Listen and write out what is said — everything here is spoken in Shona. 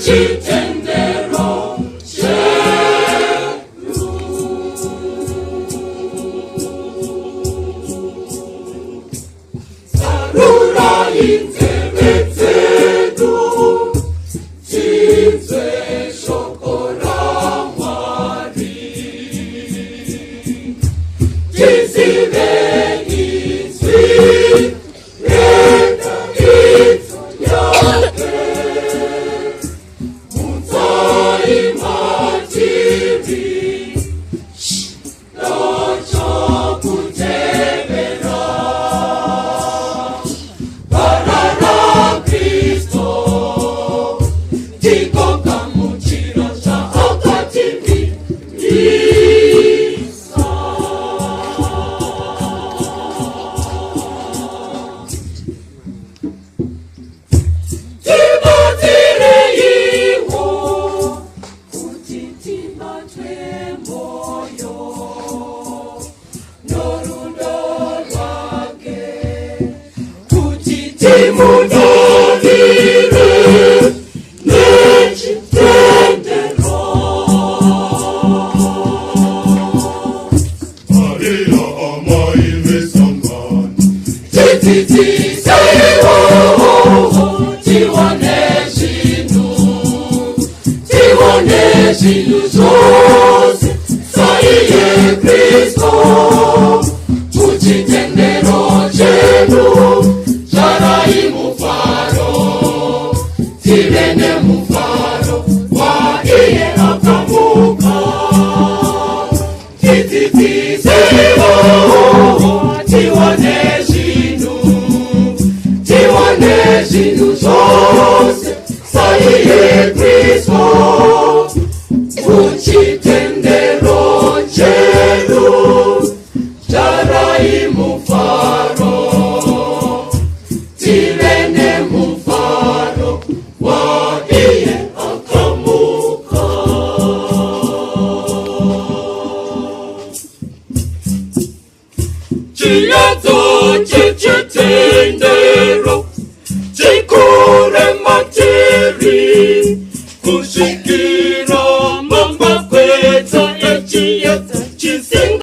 chitendero cheru. Sarura inzebe zedu, chizwe shokora mwari, chizive izwi, reka ito yake, mutai matiri, locho kutebera, barara Kristo, tiko kamuchiro cha akatimi, Tibatire iwo, kutitima twemoyo, norundo lwake, kutitimudavire, nechitendero. Maria amai vesangani, tititisewo, tiwane zvinhu zvose saiye Kristo, kuchitendero chedu zvarai mufaro, tive nemufaro waiye akamuka, tititisewo, tiwane zvinhu zvose saiye Kristo, kuchitendero chedu zvarai mufaro, tive nemufaro waiye akamuka. Chiyadzo chechitendero chikure materi, kusvika